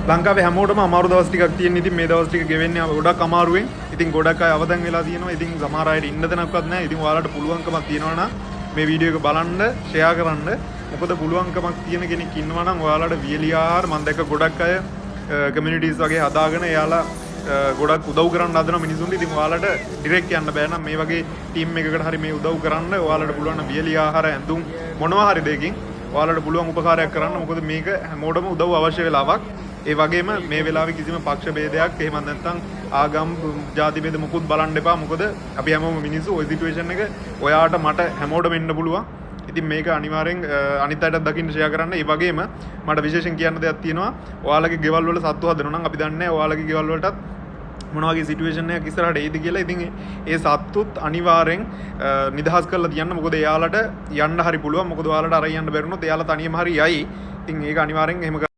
ලංකාවේ හැමෝටම අමාරු දවස් ටිකක් තියෙන. ඉතින් මේ දවස් ටික ගෙවෙන්නේ ගොඩක් අමාරුවෙන්. ඉතින් ගොඩක් අය අවදන් වෙලා තියෙනවා. ඉතින් සමහර අයට ඉන්න තැනක්වත් නැහැ. ඉතින් ඔයාලට පුළුවන්කමක් තියෙනවා නම් මේ වීඩියෝ එක බලන්න, ෂෙයා කරන්න. මොකද පුළුවන්කමක් තියෙන කෙනෙක් ඉන්නවා නම් ඔයාලට වියලි ආහාර මම දැක්ක ගොඩක් අය කමියුනිටිස් වගේ හදාගෙන එයාලා ගොඩක් උදව් කරන්න හදන මිනිසුන්ට. ඉතින් ඔයාලට ඩිරෙක්ට් යන්න බෑ නම් මේ වගේ ටීම් එකකට හරි මේ උදව් කරන්න ඔයාලට පුළුවන් වියලි ආහාර ඇඳුම් මොනවා හරි දෙයකින් ඔයාලට පුළුවන් උපකාරයක් කරන්න. මොකද මේක හැමෝටම උදව් අවශ්‍ය වෙලාවක්. ඒ වගේම මේ වෙලාවේ කිසිම පක්ෂ ભેදයක් එහෙම නැත්නම් ආගම් ජාති ભેද මුකුත් බලන්න එපා. මොකද අපි හැමෝම මිනිස්සු ওই සිටුේෂන් එක ඔයාට මට හැමෝටම එන්න පුළුවන්. ඉතින් මේක අනිවාර්යෙන් අනිත් අයටත් දකින්න ෂෙයා කරන්න. ඒ වගේම මට විශේෂයෙන් කියන්න දෙයක් තියෙනවා. ඔයාලගේ ගෙවල් වල සත්තු හදනවා නම් අපි දන්නේ නැහැ ඔයාලගේ ගෙවල් වලටත් මොන වගේ සිටුේෂන් එකක් ඉස්සරහට එයිද කියලා. ඉතින් ඒ සත්තුත් අනිවාර්යෙන් නිදහස් කරලා තියන්න. මොකද එයාලට යන්න හරි පුළුවන්. මොකද ඔයාලට අරන් යන්න බැරිනොත් එයාලා තනියම හරි යයි. ඉතින් ඒක අනිවාර්යෙන් එහෙම